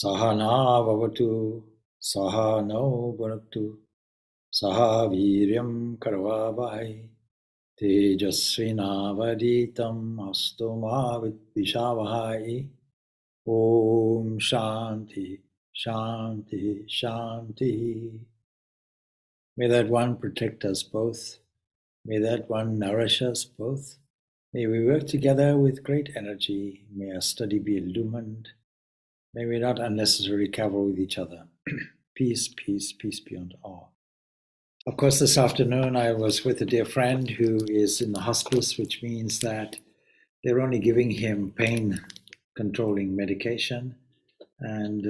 Sahana Vavatu, Sahano Bhunaktu, Saha Viryam Karavavai, Tejasvinavaditam Astu Ma Vidvishavahai. Om Shanti, Shanti, Shanti. May that one protect us both. May that one nourish us both. May we work together with great energy. May our study be illumined. May we not unnecessarily cover with each other. Peace, peace, peace beyond all. Of course, this afternoon I was with a dear friend who is in the hospice, which means that they're only giving him pain-controlling medication, and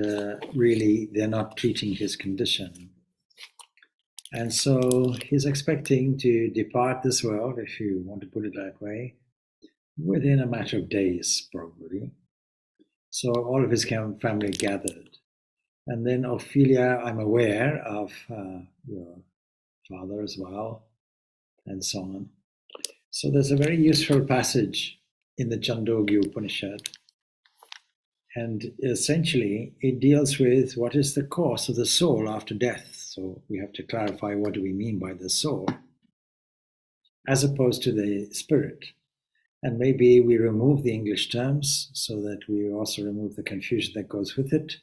really they're not treating his condition. And so he's expecting to depart this world, if you want to put it that way, within a matter of days, probably. So all of his family gathered. And then Ophelia, I'm aware of your father as well, and so on. So there's a very useful passage in the Chandogaya Upanishad. And essentially, it deals with what is the course of the soul after death. So we have to clarify what do we mean by the soul, as opposed to the spirit. And maybe we remove the English terms so that we also remove the confusion that goes with it.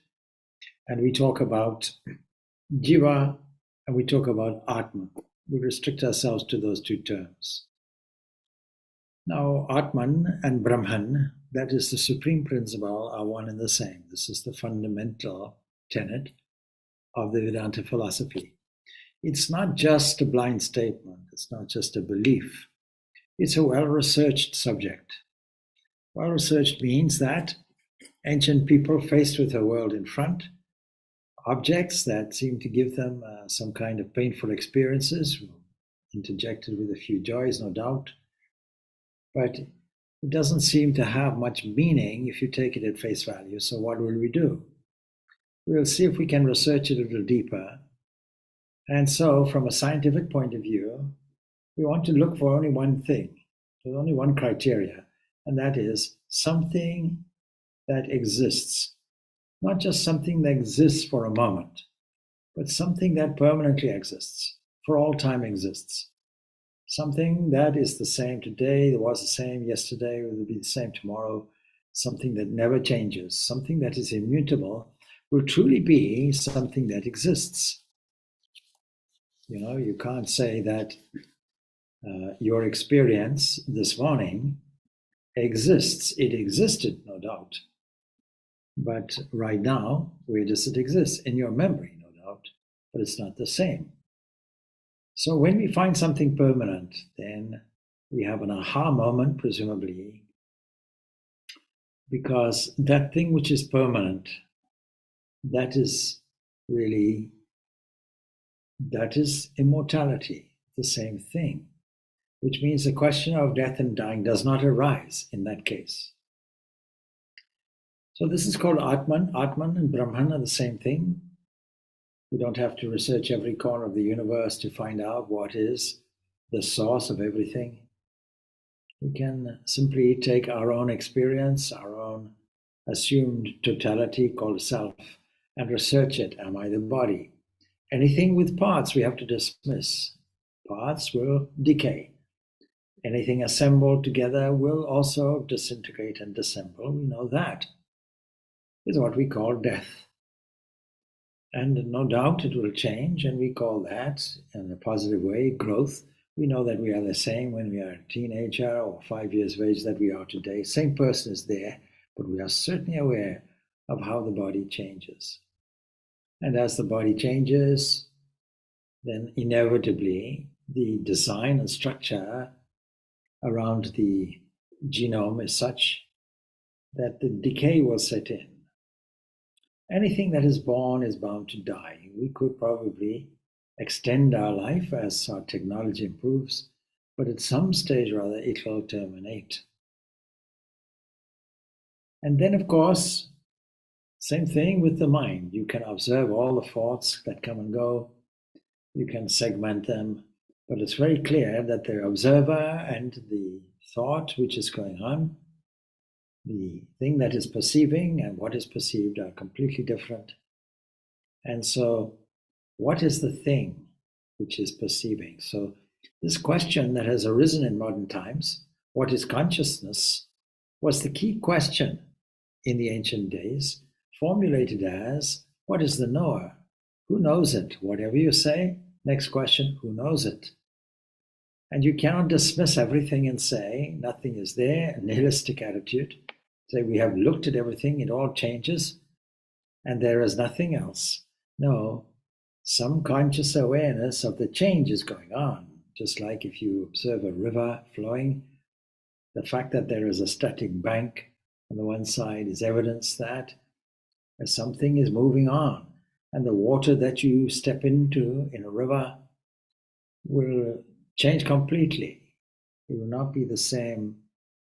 And we talk about Jiva and we talk about Atman. We restrict ourselves to those two terms. Now, Atman and Brahman, that is the supreme principle, are one and the same. This is the fundamental tenet of the Vedanta philosophy. It's not just a blind statement. It's not just a belief. It's a well-researched subject. Well-researched means that ancient people faced with a world in front, objects that seem to give them some kind of painful experiences, interjected with a few joys, no doubt, but it doesn't seem to have much meaning if you take it at face value. So what will we do? We'll see if we can research it a little deeper. And so from a scientific point of view, we want to look for only one thing. There's only one criteria, and that is something that exists. Not just something that exists for a moment, but something that permanently exists, for all time exists. Something that is the same today, that was the same yesterday, will be the same tomorrow, something that never changes, something that is immutable, will truly be something that exists. You know, you can't say that your experience this morning exists. It existed, no doubt. But right now, where does it exist? In your memory, no doubt, but it's not the same. So when we find something permanent, then we have an aha moment, presumably, because that thing which is permanent, that is immortality, the same thing, which means the question of death and dying does not arise in that case. So this is called Atman. Atman and Brahman are the same thing. We don't have to research every corner of the universe to find out what is the source of everything. We can simply take our own experience, our own assumed totality called self, and research it. Am I the body? Anything with parts we have to dismiss. Parts will decay. Anything assembled together will also disintegrate and disassemble. We know that. Is what we call death. And no doubt it will change, and we call that, in a positive way, growth. We know that we are the same when we are a teenager or 5 years of age that we are today. Same person is there, but we are certainly aware of how the body changes. And as the body changes, then inevitably the design and structure around the genome is such that the decay will set in. Anything that is born is bound to die. We could probably extend our life as our technology improves, but at some stage or other it will terminate. And then, of course, same thing with the mind. You can observe all the thoughts that come and go. You can segment them, but it's very clear that the observer and the thought which is going on, The thing that is perceiving and what is perceived are completely different. And so, what is the thing which is perceiving? So, this question that has arisen in modern times, what is consciousness, was the key question in the ancient days, formulated as, what is the knower? Who knows it? Whatever you say, next question, who knows it? And you cannot dismiss everything and say, nothing is there, a nihilistic attitude. Say, we have looked at everything, it all changes, and there is nothing else. No, some conscious awareness of the change is going on. Just like if you observe a river flowing, the fact that there is a static bank on the one side is evidence that something is moving on. And the water that you step into in a river will change completely. It will not be the same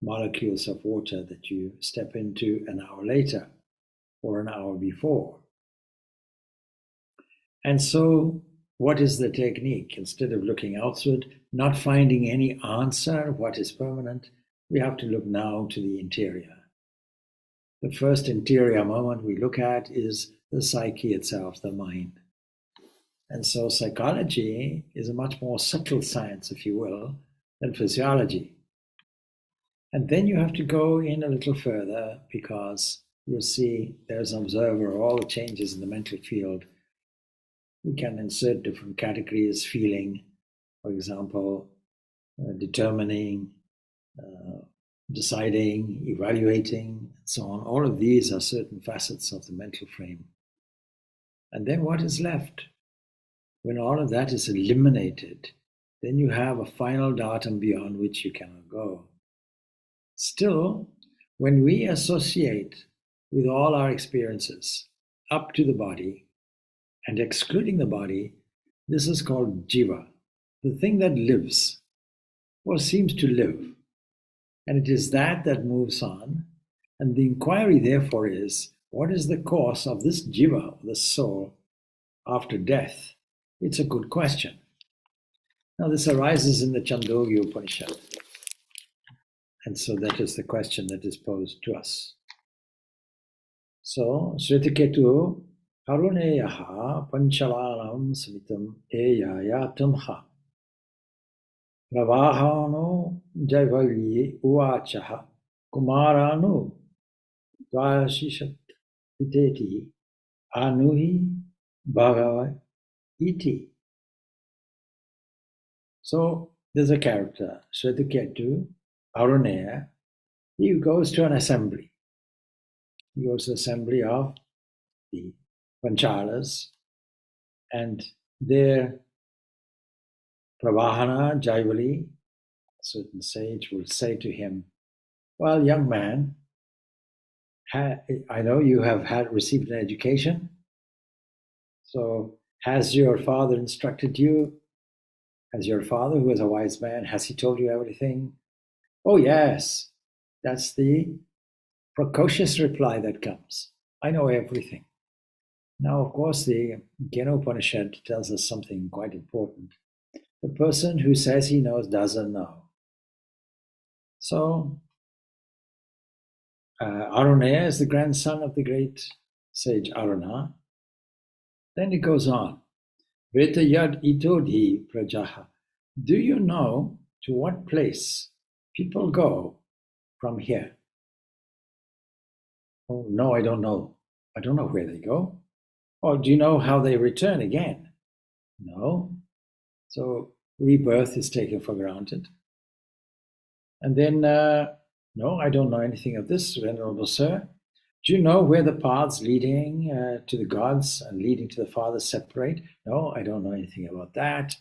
molecules of water that you step into an hour later or an hour before. And so, what is the technique? Instead of looking outward, not finding any answer, what is permanent, we have to look now to the interior. The first interior moment we look at is the psyche itself, the mind. And so psychology is a much more subtle science, if you will, than physiology. And then you have to go in a little further because you'll see there's an observer of all the changes in the mental field. We can insert different categories, feeling, for example, determining, deciding, evaluating, and so on. All of these are certain facets of the mental frame. And then what is left? When all of that is eliminated, then you have a final datum beyond which you cannot go. Still, when we associate with all our experiences up to the body and excluding the body, this is called jiva, the thing that lives or seems to live. And it is that that moves on. And the inquiry, therefore, is what is the course of this jiva, the soul, after death? It's a good question. Now, this arises in the Chandogaya Upanishadand. And so that is the question that is posed to us. So, Svetiketu Haruneyaha Panchalanam Smitam Eyayatamha Ravahano Jaivalyi Uvachaha Kumaranu Dvashishat Piteti Anuhi Bhagava Iti. So there's a character, Svetiketu, Aruneya. He goes to an assembly. He goes to the assembly of the Panchalas, and there Pravahana Jaivali, a certain sage, will say to him, well, young man, I know you have received an education, so has your father instructed you? Has your father, who is a wise man, has he told you everything? Oh, yes. That's the precocious reply that comes. I know everything. Now, of course, the Kena Upanishad tells us something quite important. The person who says he knows doesn't know. So, Aruneya is the grandson of the great sage Aruna. Then it goes on. Veta yad itodhi prajaha. Do you know to what place people go from here? Oh, no, I don't know. I don't know where they go. Or do you know how they return again? No. So rebirth is taken for granted. And then, no, I don't know anything of this, Venerable Sir. Do you know where the paths leading to the gods and leading to the Father separate? No, I don't know anything about that.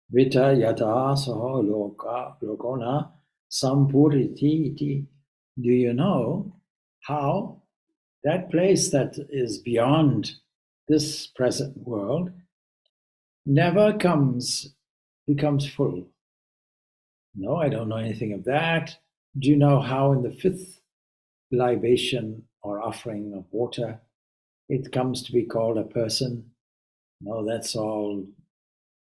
Vita yata soho lokona sampuriti iti. Do you know how that place that is beyond this present world never becomes full? No, I don't know anything of that. Do you know how in the fifth libation or offering of water it comes to be called a person? No, that's all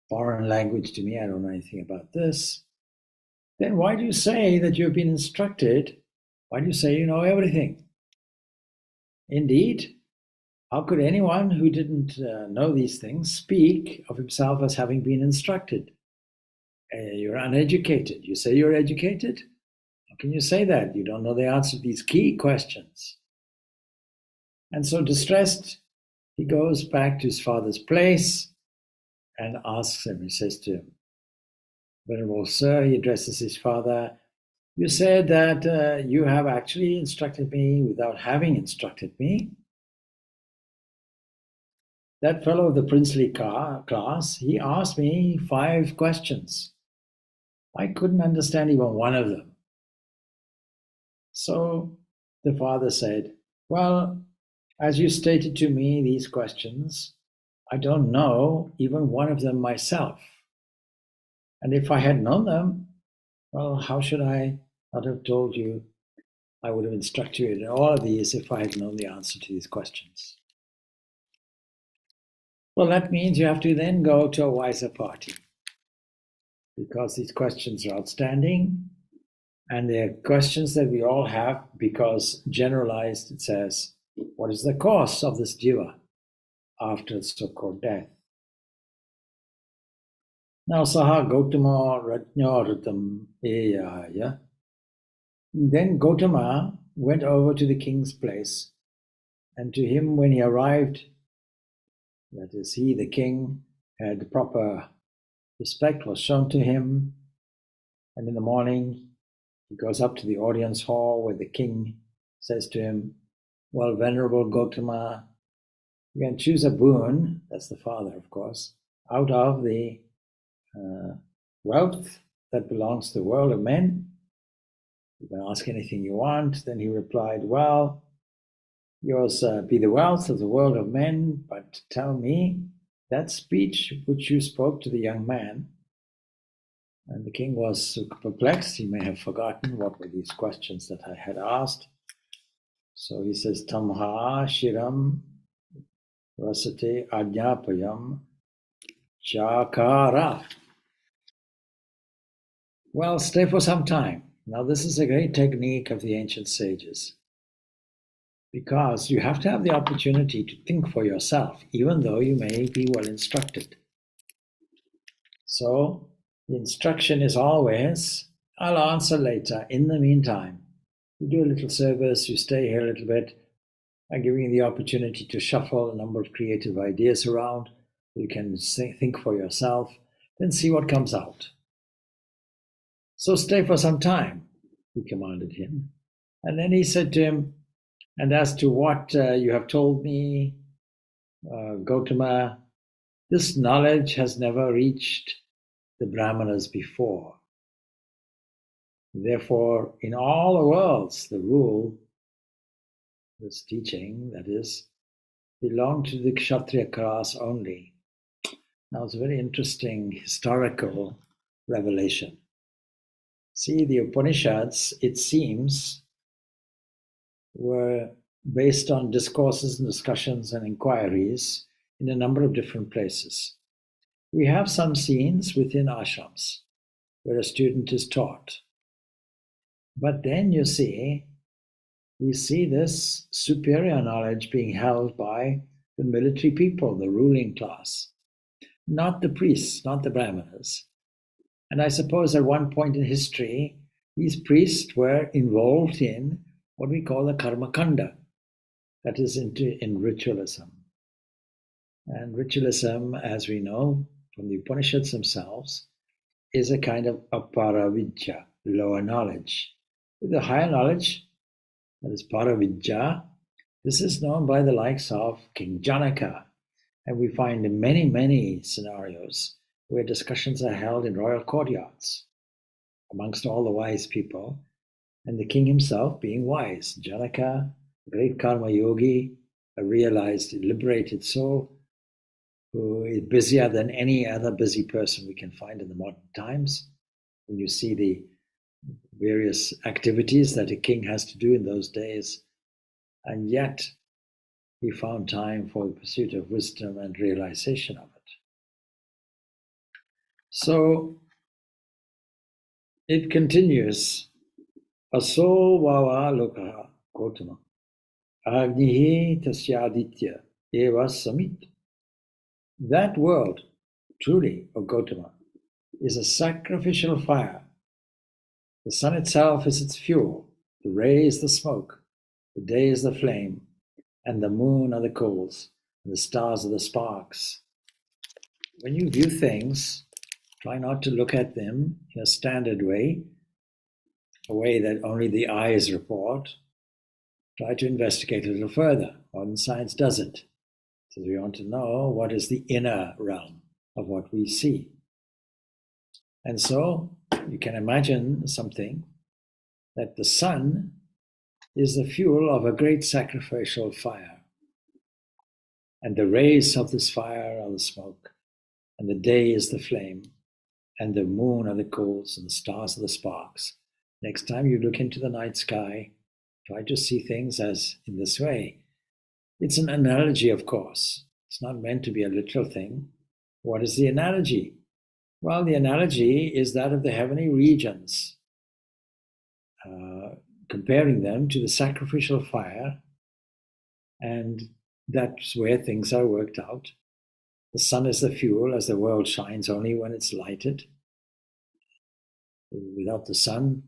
foreign language to me. I don't know anything about this. Then why do you say that you've been instructed Why do you say you know everything? Indeed, how could anyone who didn't know these things speak of himself as having been instructed? You're uneducated. You say you're educated? How can you say that? You don't know the answer to these key questions. And so distressed, he goes back to his father's place and asks him, he says to him, Venerable Sir, he addresses his father, you said that you have actually instructed me without having instructed me. That fellow of the princely class, he asked me 5 questions. I couldn't understand even one of them. So the father said, well, as you stated to me these questions, I don't know even one of them myself. And if I had known them, well, how should I not have told you? I would have instructed you in all of these if I had known the answer to these questions. Well, that means you have to then go to a wiser party, because these questions are outstanding, and they're questions that we all have, because generalized it says, what is the cause of this jiva after so-called death? Now, Saha Gautama Rajnaratam Eyaya. Then Gautama went over to the king's place, and to him, when he arrived, that is, he, the king, had the proper respect was shown to him, and in the morning he goes up to the audience hall where the king says to him, well, Venerable Gautama, you can choose a boon, that's the father, of course, out of the wealth that belongs to the world of men. You can ask anything you want. Then he replied, well, yours be the wealth of the world of men, but tell me that speech which you spoke to the young man. And the king was perplexed. He may have forgotten what were these questions that I had asked. So he says, Tamha Shiram Rasate Ajnapayam Chakara. Well, stay for some time. Now, this is a great technique of the ancient sages, because you have to have the opportunity to think for yourself, even though you may be well instructed. So the instruction is always, I'll answer later. In the meantime, you do a little service, you stay here a little bit. I'm giving you the opportunity to shuffle a number of creative ideas around. You can think for yourself, then see what comes out. So stay for some time, he commanded him. And then he said to him, and as to what you have told me, Gautama, this knowledge has never reached the Brahmanas before. Therefore, in all the worlds, the rule, this teaching, that is, belonged to the Kshatriya class only. Now, it's a very interesting historical revelation. See, the Upanishads, it seems, were based on discourses and discussions and inquiries in a number of different places. We have some scenes within ashrams where a student is taught. But then we see this superior knowledge being held by the military people, the ruling class, not the priests, not the brahmanas. And I suppose at one point in history, these priests were involved in what we call the karma kanda, that is in ritualism. And ritualism, as we know from the Upanishads themselves, is a kind of aparavidya, lower knowledge. The higher knowledge, that is paravidya, this is known by the likes of King Janaka. And we find in many, many scenarios where discussions are held in royal courtyards amongst all the wise people, and the king himself being wise. Janaka, a great karma yogi, a realized, liberated soul, who is busier than any other busy person we can find in the modern times. When you see the various activities that a king has to do in those days, and yet he found time for the pursuit of wisdom and realization of it. So it continues Aso vava lokaha Gautama. Agnihi tasyaditya eva samit. That world, truly, O Gautama, is a sacrificial fire. The sun itself is its fuel, the ray is the smoke, the day is the flame, and the moon are the coals, and the stars are the sparks. When you view things, try not to look at them in a standard way, a way that only the eyes report. Try to investigate a little further. Modern science does it. So we want to know what is the inner realm of what we see. And so you can imagine something that the sun is the fuel of a great sacrificial fire. And the rays of this fire are the smoke, and the day is the flame, and the moon are the coals, and the stars are the sparks. Next time you look into the night sky, try to see things as in this way. It's an analogy, of course. It's not meant to be a literal thing. What is the analogy? Well, the analogy is that of the heavenly regions, comparing them to the sacrificial fire, and that's where things are worked out. The sun is the fuel, as the world shines only when it's lighted. Without the sun,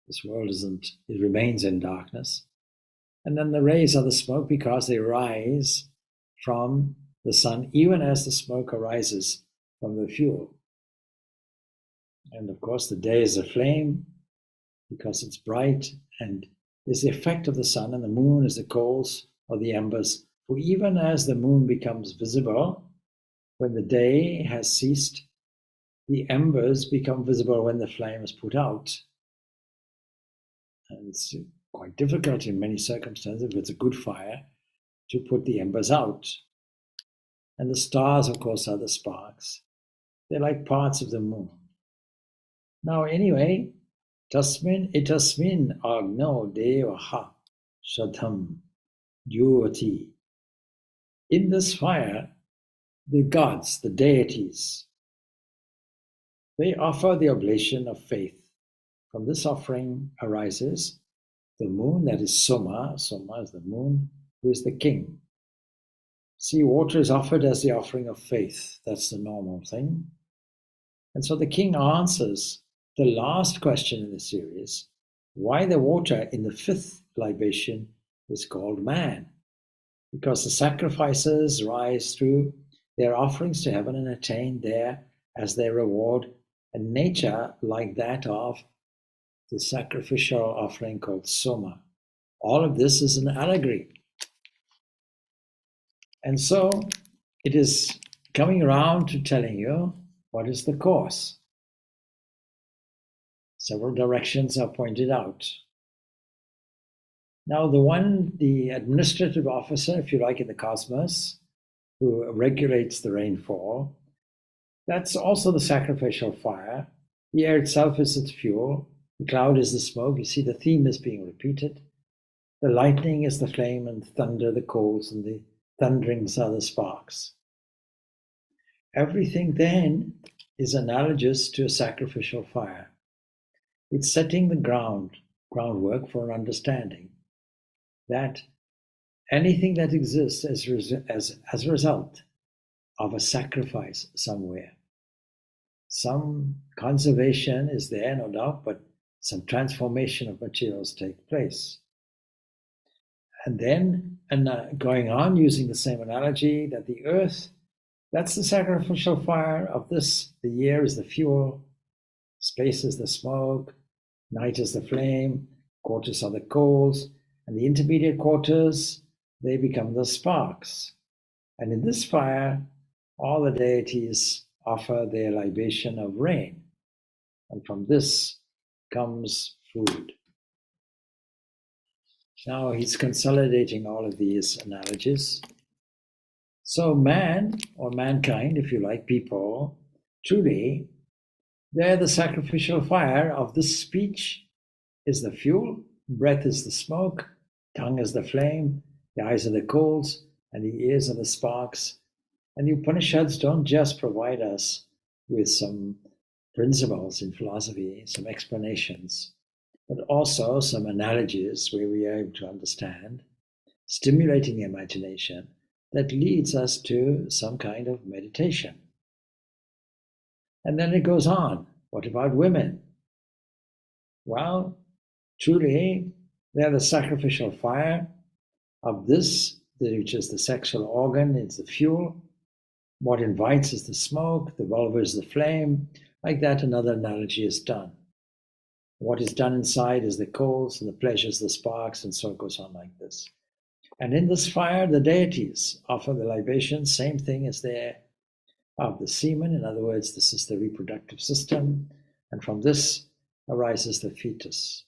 this world it remains in darkness. And then the rays are the smoke because they rise from the sun, even as the smoke arises from the fuel. And of course, the day is a flame because it's bright and is the effect of the sun, and the moon is the coals or the embers. For even as the moon becomes visible when the day has ceased, the embers become visible when the flame is put out. And it's quite difficult in many circumstances, if it's a good fire, to put the embers out. And the stars, of course, are the sparks. They're like parts of the moon. Now, anyway, tasmin etasmin agno devaha shatam dyoti. In this fire, the gods, the deities, they offer the oblation of faith. From this offering arises the moon, that is Soma. Soma is the moon, who is the king. See, water is offered as the offering of faith. That's the normal thing. And so the king answers the last question in the series, why the water in the fifth libation is called man. Because the sacrifices rise through their offerings to heaven and attain there as their reward a nature like that of the sacrificial offering called Soma. All of this is an allegory. And so it is coming around to telling you what is the course. Several directions are pointed out. Now, the administrative officer, if you like, in the cosmos, who regulates the rainfall, that's also the sacrificial fire. The air itself is its fuel. The cloud is the smoke. You see, the theme is being repeated. The lightning is the flame, and thunder the coals, and the thunderings are the sparks. Everything then is analogous to a sacrificial fire. It's setting the groundwork for an understanding that anything that exists as a result of a sacrifice somewhere. Some conservation is there, no doubt, but some transformation of materials take place. And then, going on using the same analogy, that the earth, that's the sacrificial fire of this. The year is the fuel, space is the smoke, night is the flame, quarters are the coals, and the intermediate quarters, they become the sparks. And in this fire, all the deities offer their libation of rain. And from this comes food. Now he's consolidating all of these analogies. So man, or mankind, if you like, people, truly, they're the sacrificial fire of this speech is the fuel, breath is the smoke, tongue is the flame, the eyes are the coals, and the ears are the sparks. And the Upanishads don't just provide us with some principles in philosophy, some explanations. but also some analogies where we are able to understand, stimulating the imagination that leads us to some kind of meditation. And then it goes on. What about women? Well, truly, they're the sacrificial fire of this, which is the sexual organ, it's the fuel. What invites is the smoke, the vulva is the flame. Like that, another analogy is done. What is done inside is the coals, and the pleasures, the sparks, and so it goes on like this. And in this fire, the deities offer the libation, same thing as there of the semen. In other words, this is the reproductive system, and from this arises the fetus.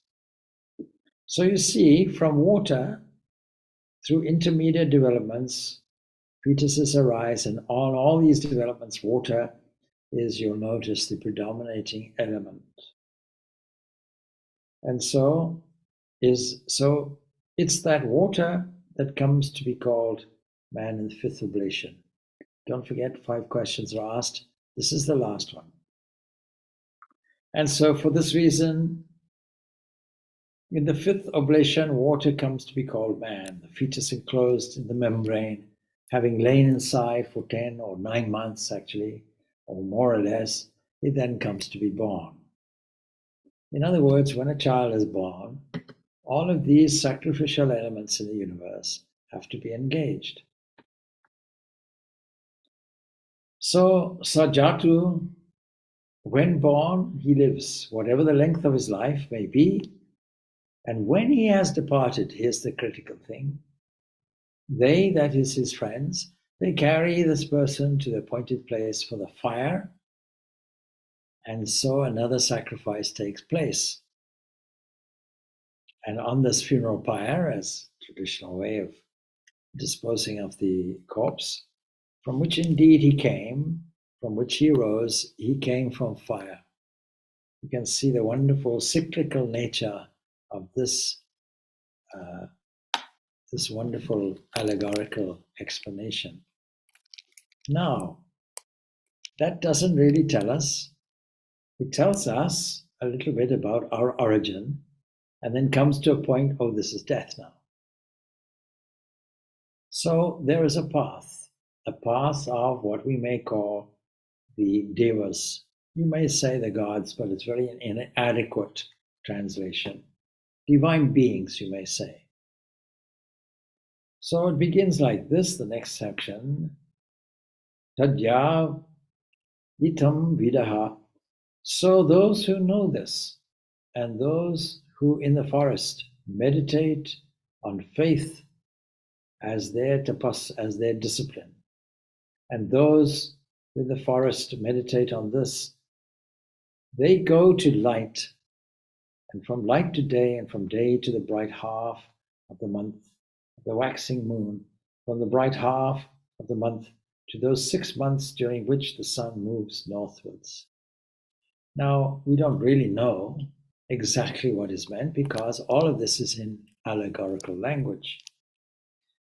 So you see, from water, through intermediate developments, fetuses arise, and on all these developments, water is, you'll notice, the predominating element. And so it's that water that comes to be called man in the fifth oblation. Don't forget, 5 questions are asked. This is the last one. And so for this reason, in the fifth oblation, water comes to be called man, the fetus enclosed in the membrane, having lain inside for 10 or 9 months actually, or more or less, it then comes to be born. In other words, when a child is born, all of these sacrificial elements in the universe have to be engaged. So Sajatu, when born, he lives, whatever the length of his life may be, and when he has departed, here's the critical thing, they, that is his friends, they carry this person to the appointed place for the fire, and so another sacrifice takes place. And on this funeral pyre, as traditional way of disposing of the corpse, from which indeed he came, from which he rose, he came from fire. You can see the wonderful cyclical nature of this wonderful allegorical explanation. Now, that doesn't really tell us. It tells us a little bit about our origin, and then comes to a point, oh, this is death now. So there is a path of what we may call the devas. You may say the gods, but it's very inadequate translation. Divine beings, you may say. So it begins like this, the next section. Tadya itam vidaha. So those who know this, and those who in the forest meditate on faith as their tapas, as their discipline, and those in the forest meditate on this, they go to light, and from light to day, and from day to the bright half of the month, the waxing moon, from the bright half of the month to those 6 months during which the sun moves northwards. Now, we don't really know exactly what is meant because all of this is in allegorical language.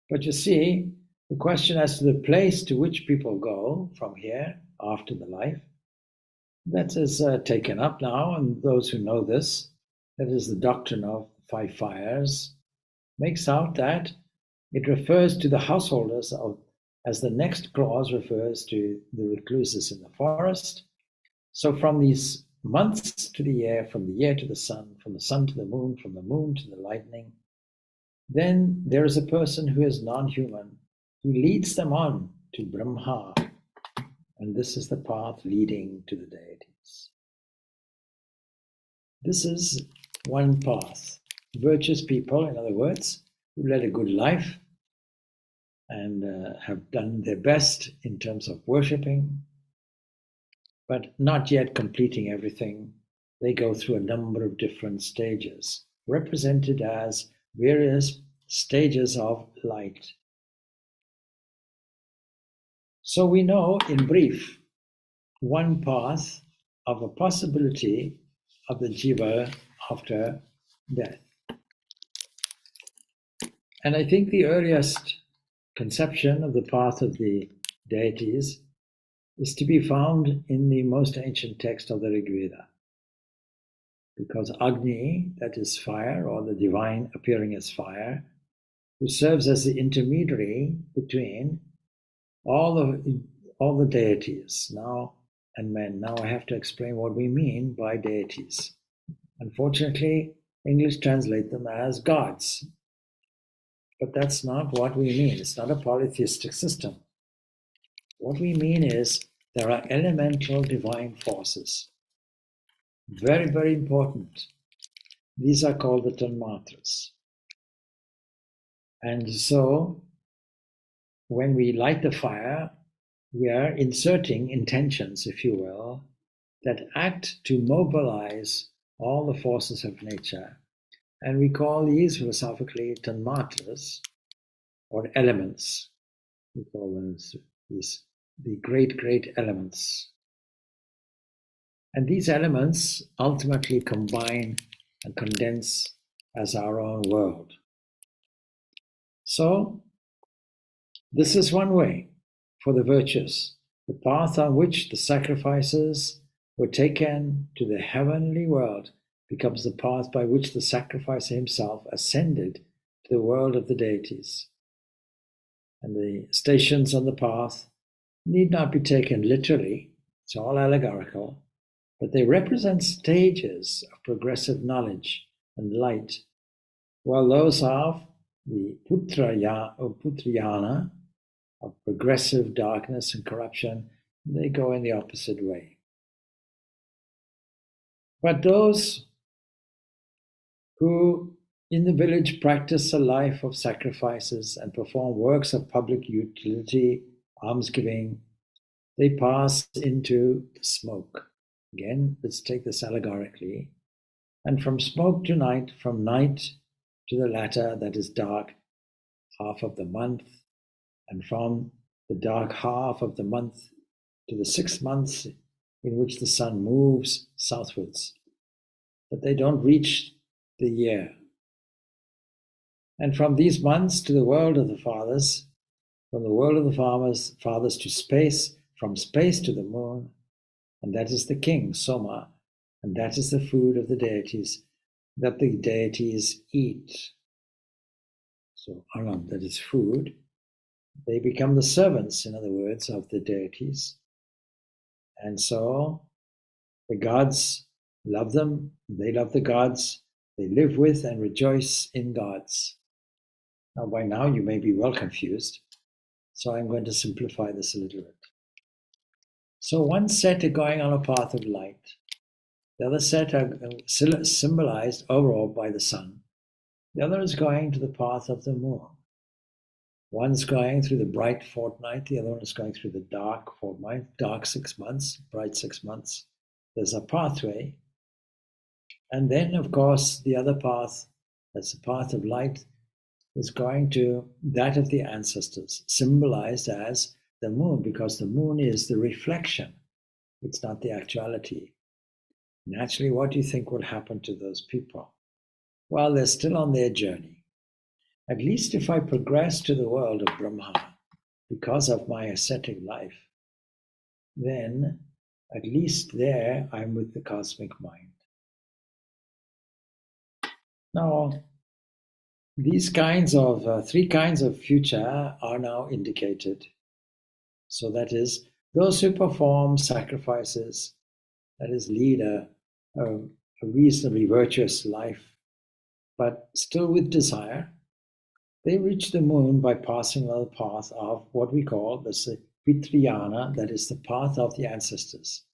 But you see, the question as to the place to which people go from here after the life, that is taken up now, and those who know this, that is the doctrine of 5 fires, makes out that it refers to the householders of, as the next clause refers to the recluses in the forest. So from these months to the year, from the year to the sun, from the sun to the moon, from the moon to the lightning, then there is a person who is non-human. He leads them on to Brahma, and this is the path leading to the deities. This is one path. Virtuous people, in other words, who led a good life and have done their best in terms of worshipping, but not yet completing everything. They go through a number of different stages, represented as various stages of light. So we know, in brief, one path of a possibility of the jiva after death. And I think the earliest conception of the path of the deities is to be found in the most ancient text of the Rig Veda. because Agni, that is fire, or the divine appearing as fire, who serves as the intermediary between all the deities now and men. Now I have to explain what we mean by deities. Unfortunately, English translate them as gods, but that's not what we mean. It's not a polytheistic system. What we mean is there are elemental divine forces. Very, very important. These are called the tanmatras. And so when we light the fire, we are inserting intentions, if you will, that act to mobilize all the forces of nature. And we call these philosophically tanmatras, or elements. We call them the great elements. And these elements ultimately combine and condense as our own world. So, this is one way for the virtuous, the path on which the sacrifices were taken to the heavenly world becomes the path by which the sacrificer himself ascended to the world of the deities. And the stations on the path need not be taken literally, it's all allegorical, but they represent stages of progressive knowledge and light, while those of the putrayana, of progressive darkness and corruption, they go in the opposite way. But those who in the village practice a life of sacrifices and perform works of public utility, almsgiving, they pass into the smoke. Again, let's take this allegorically. And from smoke to night, from night to the latter, that is dark half of the month, and from the dark half of the month to the 6 months in which the sun moves southwards. But they don't reach the year. And from these months to the world of the fathers, from the world of the fathers to space, from space to the moon, and that is the king, Soma, and that is the food of the deities, that the deities eat. So Anam, that is food. They become the servants, in other words, of the deities. And so the gods love them, they love the gods, they live with and rejoice in gods. Now, by now, you may be well confused, so I'm going to simplify this a little bit. So one set are going on a path of light. The other set are symbolized overall by the sun. The other is going to the path of the moon. One's going through the bright fortnight, the other one is going through the dark fortnight, dark 6 months, bright 6 months. There's a pathway. And then, of course, the other path, that's the path of light, is going to that of the ancestors, symbolized as the moon, because the moon is the reflection. It's not the actuality. Naturally, what do you think will happen to those people? Well, they're still on their journey. At least if I progress to the world of Brahma because of my ascetic life, then at least there I'm with the cosmic mind. Now, these kinds of, 3 kinds of future are now indicated. So that is, those who perform sacrifices, that is, lead a reasonably virtuous life, but still with desire, they reach the moon by passing on the path of what we call the Vitriyana, that is the path of the ancestors,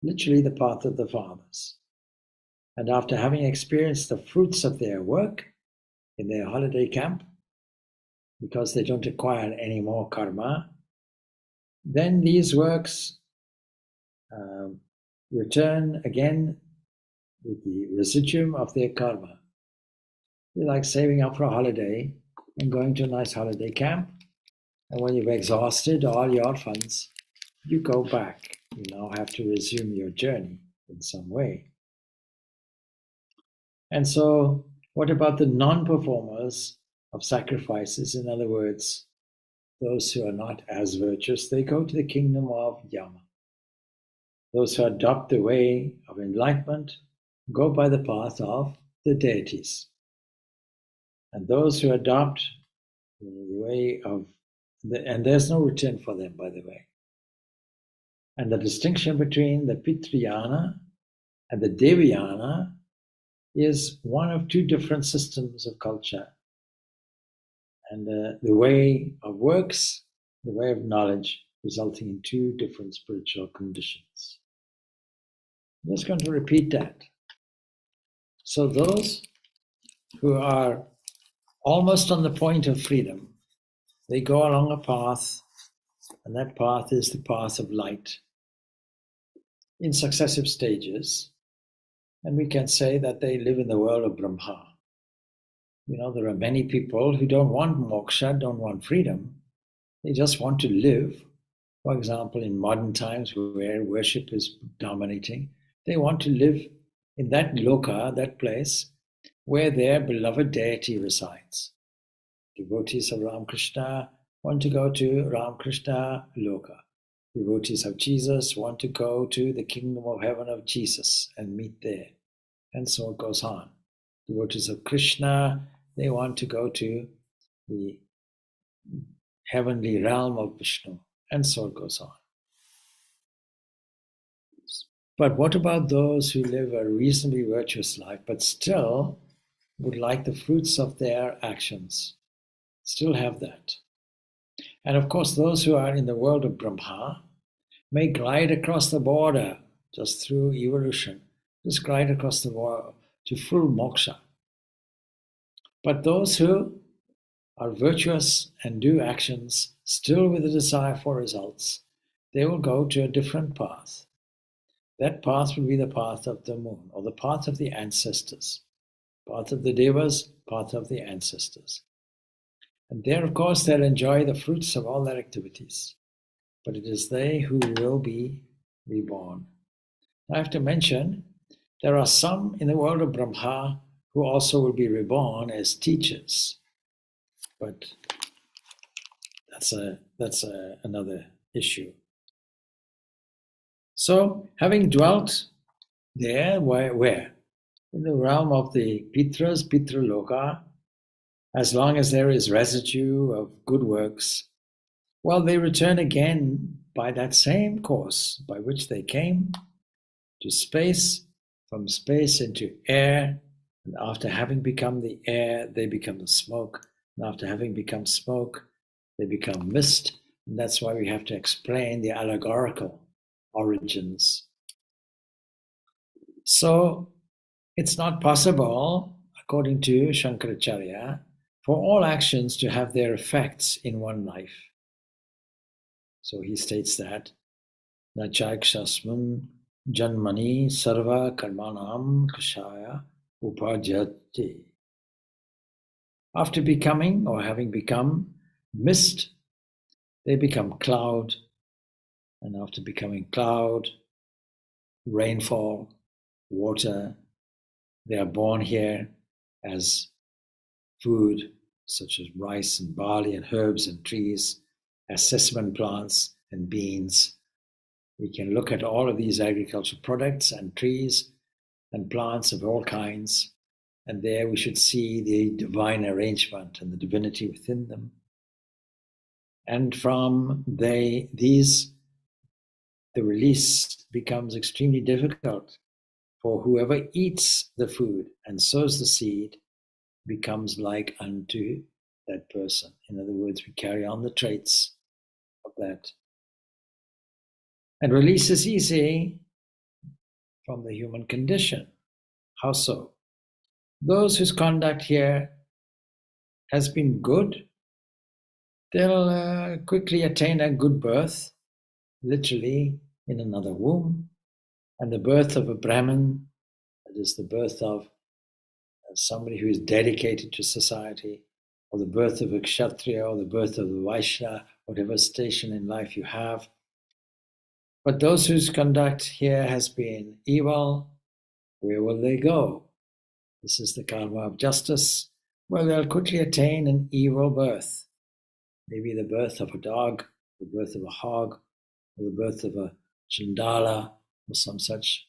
literally the path of the fathers. And after having experienced the fruits of their work in their holiday camp, because they don't acquire any more karma, then these works return again with the residuum of their karma. You're like saving up for a holiday and going to a nice holiday camp. And when you've exhausted all your funds, you go back. You now have to resume your journey in some way. And so, what about the non-performers of sacrifices? In other words, those who are not as virtuous, they go to the kingdom of Yama. Those who adopt the way of enlightenment, go by the path of the deities. And those who adopt the way of, and there's no return for them, by the way. And the distinction between the Pitriyana and the Devayana is one of two different systems of culture. And the way of works, the way of knowledge, resulting in two different spiritual conditions. I'm just going to repeat that. So those who are almost on the point of freedom, they go along a path, and that path is the path of light in successive stages. And we can say that they live in the world of Brahma. There are many people who don't want moksha, don't want freedom. They just want to live. For example, in modern times where worship is dominating, they want to live in that loka, that place, where their beloved deity resides. Devotees of Ramakrishna want to go to Ramakrishna loka. Devotees of Jesus want to go to the kingdom of heaven of Jesus and meet there. And so it goes on. Devotees of Krishna, they want to go to the heavenly realm of Vishnu. And so it goes on. But what about those who live a reasonably virtuous life, but still would like the fruits of their actions? Still have that. And of course, those who are in the world of Brahma may glide across the border just through evolution, just glide across the border to full moksha. But those who are virtuous and do actions still with a desire for results, they will go to a different path. That path will be the path of the moon, or the path of the ancestors. Path of the devas, path of the ancestors. And there, of course, they'll enjoy the fruits of all their activities. But it is they who will be reborn. I have to mention, there are some in the world of Brahma who also will be reborn as teachers. But that's another issue. So, having dwelt there, where? In the realm of the Pitras, Pitraloka, as long as there is residue of good works, well, they return again by that same course by which they came to space, from space into air, and after having become the air, they become the smoke, and after having become smoke, they become mist, and that's why we have to explain the allegorical origins. So it's not possible, according to Shankaracharya, for all actions to have their effects in one life. So he states that na chakshasmun janmani sarva karmanam kashaya upajyate. After becoming or having become mist, they become cloud, and after becoming cloud, rainfall, water. They are born here as food, such as rice and barley and herbs and trees, as sesame plants and beans. We can look at all of these agricultural products and trees and plants of all kinds, and there we should see the divine arrangement and the divinity within them. And from these, the release becomes extremely difficult, for whoever eats the food and sows the seed becomes like unto that person. In other words, we carry on the traits of that. And release is easy from the human condition. How so? Those whose conduct here has been good, they'll quickly attain a good birth, literally in another womb, and the birth of a Brahmin, that is the birth of somebody who is dedicated to society, or the birth of a Kshatriya, or the birth of a Vaishya, whatever station in life you have. But those whose conduct here has been evil, where will they go? This is the karma of justice. Well, they'll quickly attain an evil birth. Maybe the birth of a dog, the birth of a hog, or the birth of a chandala, or some such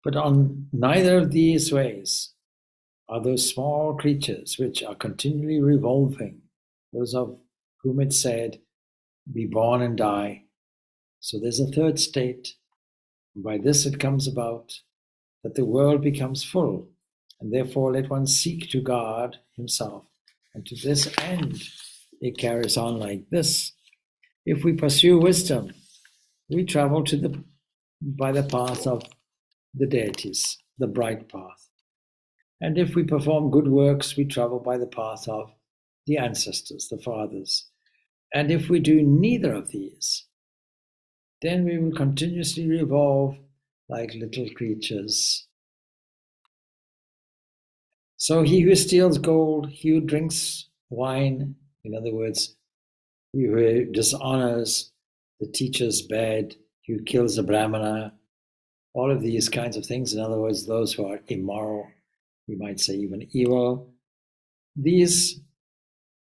But on neither of these ways are those small creatures which are continually revolving, those of whom it said, be born and die. So there's a third state. And by this it comes about that the world becomes full, and therefore let one seek to guard himself. And to this end, it carries on like this. If we pursue wisdom, we travel by the path of the deities, the bright path. And if we perform good works, we travel by the path of the ancestors, the fathers. And if we do neither of these, then we will continuously revolve like little creatures. So he who steals gold, he who drinks wine, in other words, he who dishonors the teacher's bed, he who kills the brahmana, all of these kinds of things, in other words, those who are immoral, we might say even evil, these,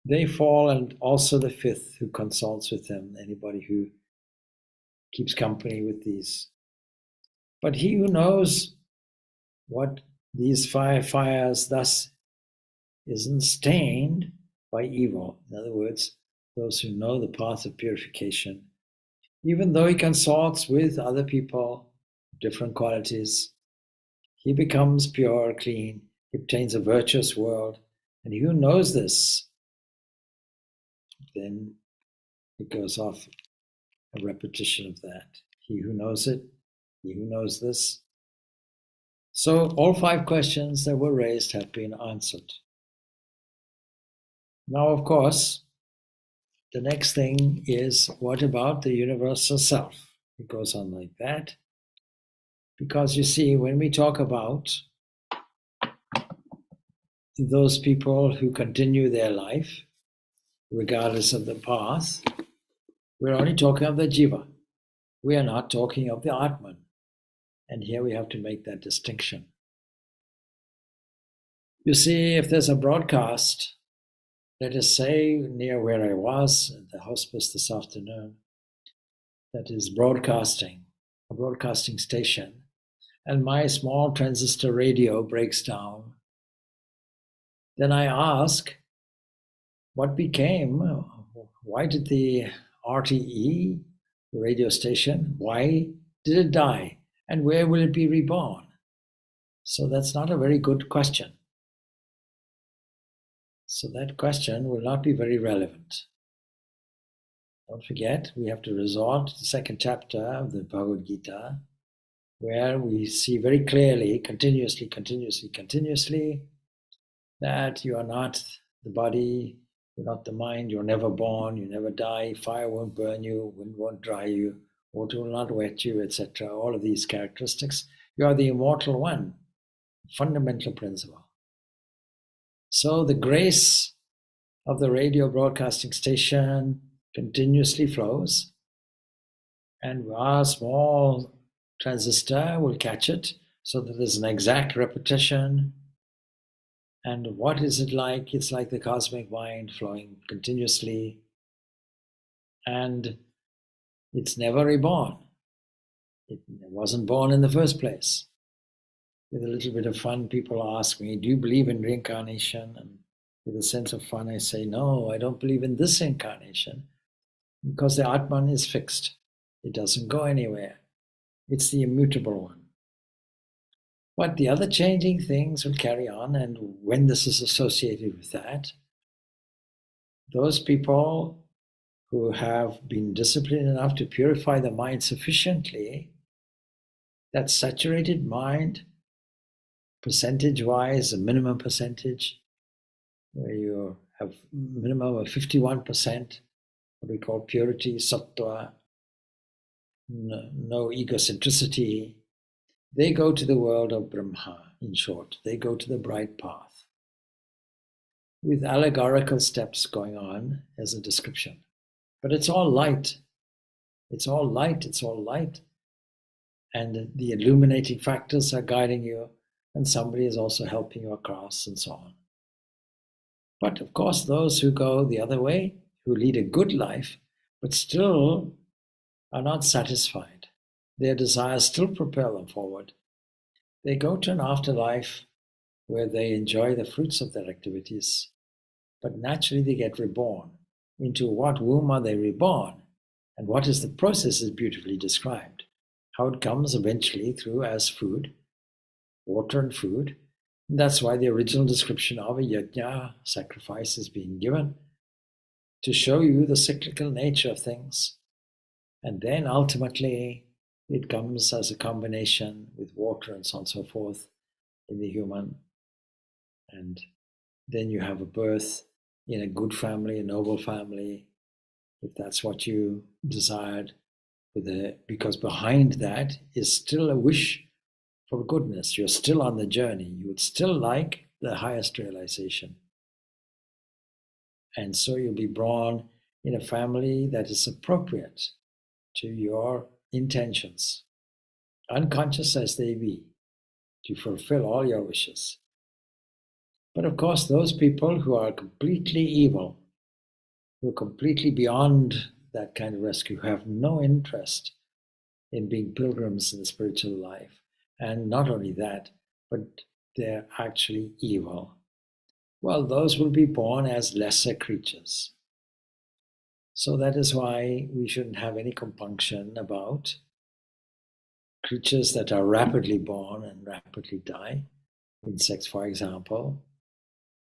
they fall, and also the fifth who consults with them, anybody who keeps company with these. But he who knows what these fires thus isn't stained by evil, in other words, those who know the path of purification, even though he consorts with other people, different qualities, he becomes pure, clean, he obtains a virtuous world, and he who knows this, then it goes off a repetition of that. He who knows it, he who knows this. So all 5 questions that were raised have been answered. Now, of course, the next thing is, what about the universal self? It goes on like that. Because you see, when we talk about those people who continue their life, regardless of the path, we're only talking of the jiva. We are not talking of the Atman. And here we have to make that distinction. You see, if there's a broadcast, let us say near where I was at the hospice this afternoon, that is broadcasting, a broadcasting station, and my small transistor radio breaks down, then I ask, what became, why did the RTE, the radio station, why did it die? And where will it be reborn? So that's not a very good question. So that question will not be very relevant. Don't forget, we have to resort to the 2nd chapter of the Bhagavad Gita, where we see very clearly, continuously, that you are not the body, you're not the mind, you're never born, you never die, fire won't burn you, wind won't dry you, water will not wet you, etc. All of these characteristics. You are the immortal one, fundamental principle. So the grace of the radio broadcasting station continuously flows, and our small transistor will catch it so that there's an exact repetition. And what is it like? It's like the cosmic mind flowing continuously, and it's never reborn. It wasn't born in the first place. With a little bit of fun, people ask me, do you believe in reincarnation? And with a sense of fun, I say, no, I don't believe in this incarnation, because the Atman is fixed. It doesn't go anywhere. It's the immutable one. But the other changing things will carry on, and when this is associated with that, those people who have been disciplined enough to purify the mind sufficiently, that saturated mind, percentage-wise, a minimum percentage, where you have minimum of 51%, what we call purity, sattva, no egocentricity, they go to the world of Brahma, in short. They go to the bright path, with allegorical steps going on as a description. But it's all light. It's all light. It's all light. And the illuminating factors are guiding you, and somebody is also helping you across, and so on. But of course, those who go the other way, who lead a good life, but still are not satisfied, their desires still propel them forward. They go to an afterlife where they enjoy the fruits of their activities, but naturally they get reborn. Into what womb are they reborn? And what is the process is beautifully described. How it comes eventually through as food, water and food. And that's why the original description of a yajna, sacrifice, is being given to show you the cyclical nature of things. And then ultimately it comes as a combination with water and so on and so forth in the human. And then you have a birth in a good family, a noble family, if that's what you desired. Because behind that is still a wish for goodness. You're still on the journey. You would still like the highest realization. And so you'll be born in a family that is appropriate to your intentions, unconscious as they be, to fulfill all your wishes. But of course, those people who are completely evil, who are completely beyond that kind of rescue, who have no interest in being pilgrims in the spiritual life, and not only that, but they're actually evil, well, those will be born as lesser creatures. So that is why we shouldn't have any compunction about creatures that are rapidly born and rapidly die, insects, for example,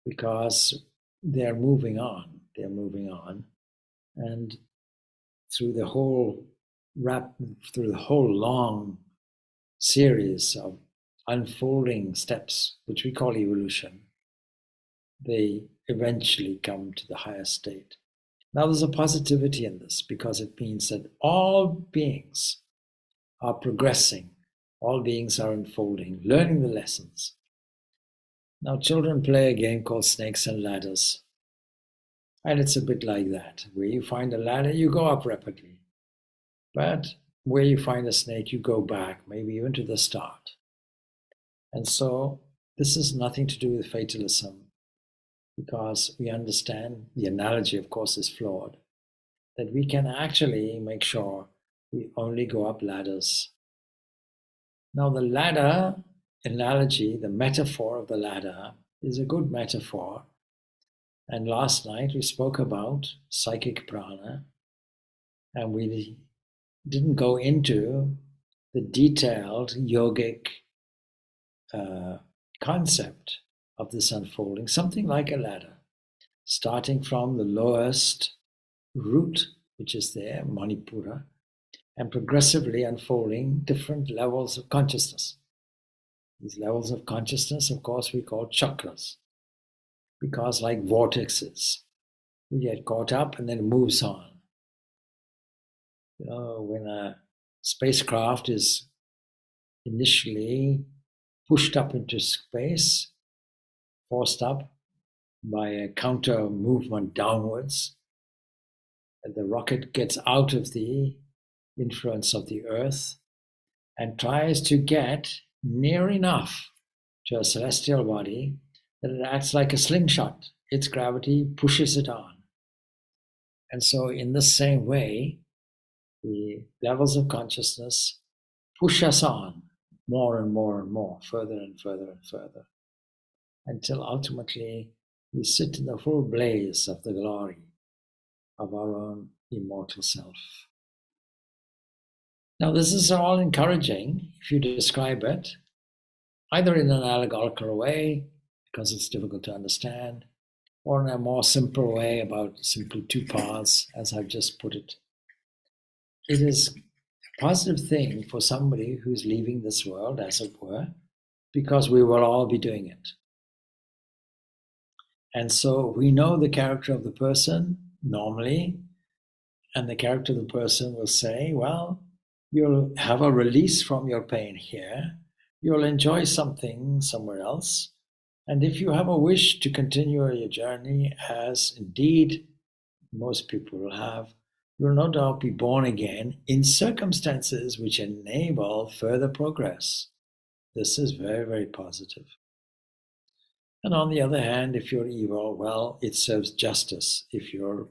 because they're moving on. They're moving on, and through the whole long series of unfolding steps, which we call evolution, they eventually come to the highest state. Now, there's a positivity in this because it means that all beings are progressing, all beings are unfolding, learning the lessons. Now, children play a game called snakes and ladders. And it's a bit like that. Where you find a ladder, you go up rapidly. But where you find a snake, you go back, maybe even to the start. And so this has nothing to do with fatalism, because we understand the analogy, of course, is flawed, that we can actually make sure we only go up ladders. Now, the ladder analogy, the metaphor of the ladder, is a good metaphor. And last night we spoke about psychic prana, and we didn't go into the detailed yogic concept of this unfolding, something like a ladder, starting from the lowest root, which is there, Manipura, and progressively unfolding different levels of consciousness. These levels of consciousness, of course, we call chakras, because like vortexes, we get caught up and then it moves on. When a spacecraft is initially pushed up into space, forced up by a counter movement downwards, and the rocket gets out of the influence of the Earth and tries to get near enough to a celestial body that it acts like a slingshot. Its gravity pushes it on. And so in the same way, the levels of consciousness push us on more and more and more, further and further and further, until ultimately we sit in the full blaze of the glory of our own immortal self. Now, this is all encouraging if you describe it either in an allegorical way, because it's difficult to understand, or in a more simple way about simple two paths, as I've just put it. It is a positive thing for somebody who's leaving this world, as it were, because we will all be doing it. And so we know the character of the person normally, and the character of the person will say, well, you'll have a release from your pain here, you'll enjoy something somewhere else, and if you have a wish to continue your journey, as indeed most people will have, you'll no doubt be born again in circumstances which enable further progress. This is very, very positive. And on the other hand, if you're evil, well, it serves justice if you're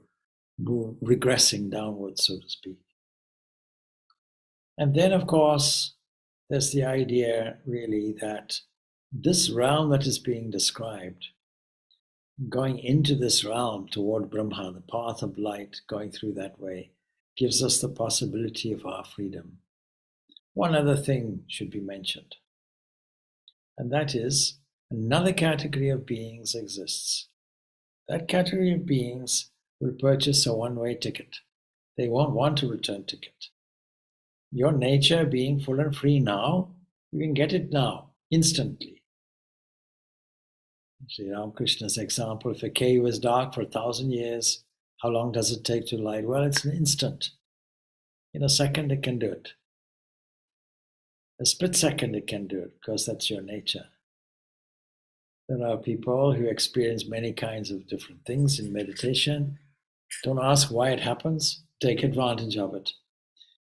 regressing downwards, so to speak. And then, of course, there's the idea really that this realm that is being described, going into this realm toward Brahma, the path of light, going through that way, gives us the possibility of our freedom. One other thing should be mentioned, and that is another category of beings exists. That category of beings will purchase a one-way ticket. They won't want a return ticket. Your nature being full and free now, you can get it now, instantly. Sri Ramakrishna's example, if a cave is dark for 1,000 years, how long does it take to light? Well, it's an instant. In a second, it can do it. A split second, it can do it, because that's your nature. There are people who experience many kinds of different things in meditation. Don't ask why it happens. Take advantage of it.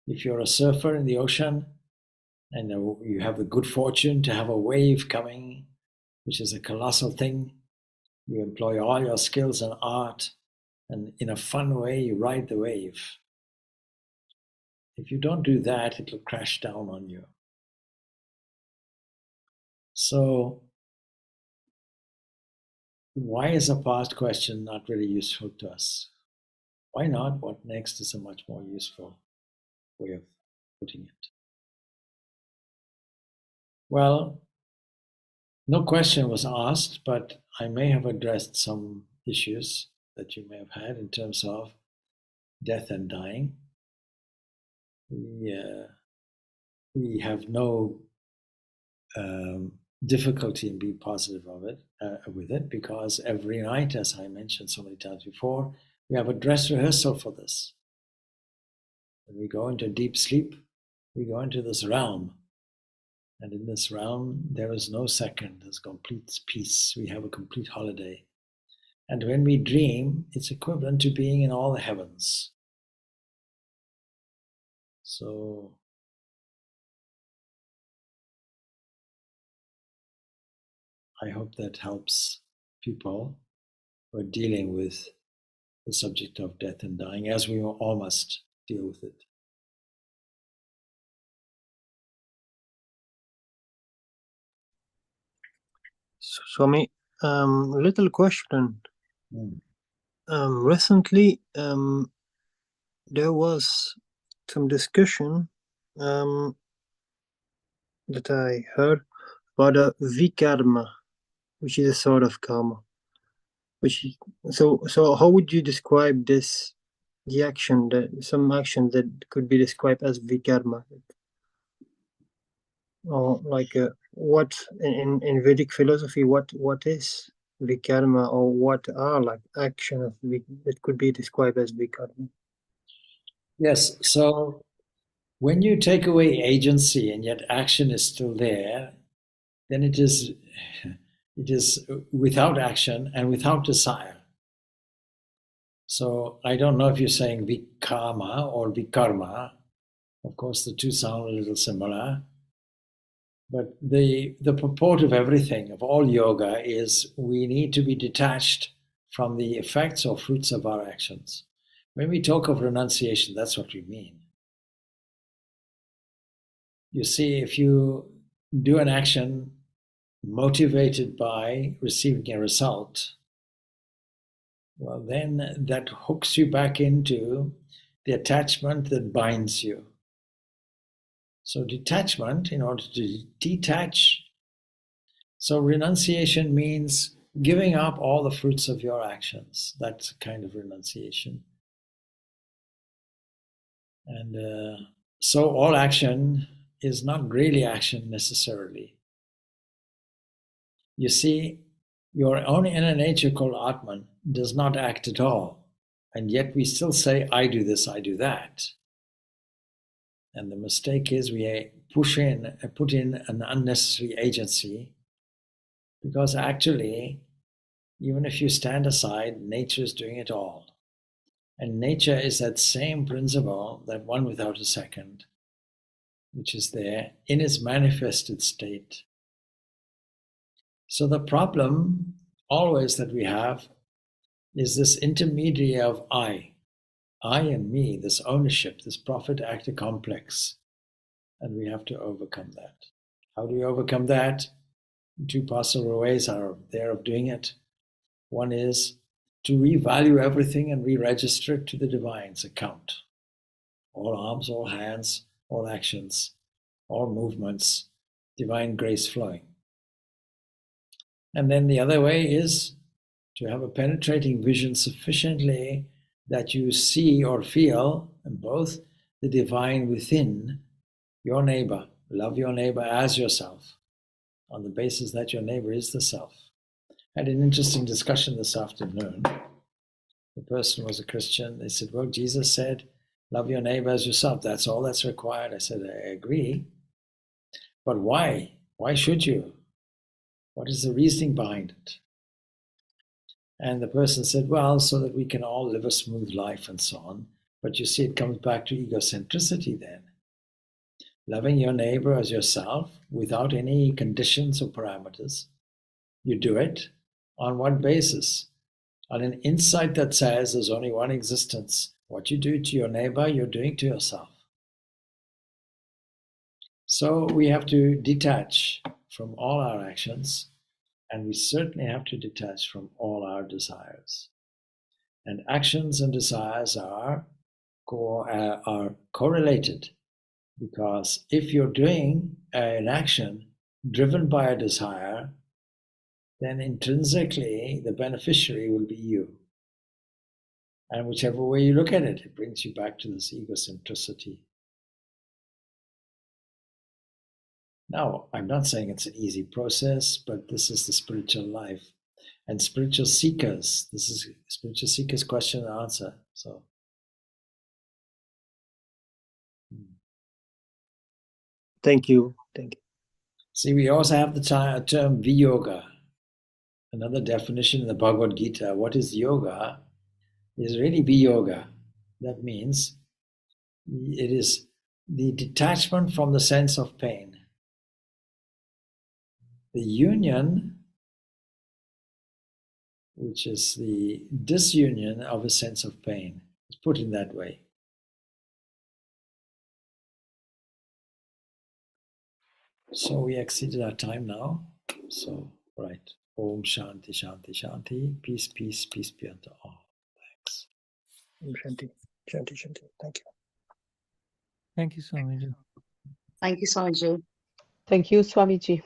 If you're a surfer in the ocean and you have the good fortune to have a wave coming, which is a colossal thing, you employ all your skills and art, and in a fun way, you ride the wave. If you don't do that, it will crash down on you. So, why is a past question not really useful to us? Why not? What next is a much more useful way of putting it. Well, no question was asked, but I may have addressed some issues that you may have had in terms of death and dying. We have no difficulty in being positive with it, because every night, as I mentioned so many times before, we have a dress rehearsal for this. When we go into deep sleep, we go into this realm. And in this realm, there is no second. There's complete peace. We have a complete holiday. And when we dream, it's equivalent to being in all the heavens. So I hope that helps people who are dealing with the subject of death and dying, as we all must deal with it. Swami, little question. Mm. Recently, there was some discussion that I heard about a vikarma, which is a sort of karma. So how would you describe this? The action, some action that could be described as vikarma, or like what in Vedic philosophy, what is vikarma, or what are like action of that could be described as vikarma? Yes, so when you take away agency and yet action is still there, then it is without action and without desire. So I don't know if you're saying vikarma or vikarma. Of course, the two sound a little similar. But the purport of everything, of all yoga, is we need to be detached from the effects or fruits of our actions. When we talk of renunciation, that's what we mean. You see, if you do an action motivated by receiving a result, well, then that hooks you back into the attachment that binds you. So detachment, in order to detach, so renunciation means giving up all the fruits of your actions. That's a kind of renunciation. And so all action is not really action necessarily. You see, your own inner nature called Atman does not act at all. And yet we still say, I do this, I do that. And the mistake is we put in an unnecessary agency, because actually, even if you stand aside, nature is doing it all. And nature is that same principle, that one without a second, which is there in its manifested state. So the problem always that we have is this intermediary of I and me, this ownership, this prophet-actor complex. and we have to overcome that. How do we overcome that? Two possible ways are there of doing it. One is to revalue everything and re-register it to the divine's account. All arms, all hands, all actions, all movements, divine grace flowing. And then the other way is to have a penetrating vision sufficiently that you see or feel both the divine within your neighbor. Love your neighbor as yourself, on the basis that your neighbor is the self. I had an interesting discussion this afternoon. The person was a Christian. They said, well, Jesus said, love your neighbor as yourself. That's all that's required. I said, I agree. But why? Why should you? What is the reasoning behind it? And the person said, well, so that we can all live a smooth life and so on. But you see, it comes back to egocentricity then. Loving your neighbor as yourself without any conditions or parameters. You do it on what basis? On an insight that says there's only one existence. What you do to your neighbor, you're doing to yourself. So we have to detach from all our actions, and we certainly have to detach from all our desires. And actions and desires are correlated, because if you're doing an action driven by a desire, then intrinsically the beneficiary will be you. And whichever way you look at it, it brings you back to this egocentricity. Now, I'm not saying it's an easy process, but this is the spiritual life. And spiritual seekers, this is spiritual seekers' question and answer. So, Thank you. Thank you. see, we also have the term viyoga. Another definition in the Bhagavad Gita. What is yoga? Is really viyoga. That means it is the detachment from the sense of pain. The union, which is the disunion of a sense of pain, is put in that way. So we exceeded our time now. So, right. Om Shanti, Shanti, Shanti. Peace, peace, peace be unto all. Thanks. Om Shanti, Shanti, Shanti. Thank you. Thank you, Swamiji. Thank you, Swamiji. Thank you, Swamiji.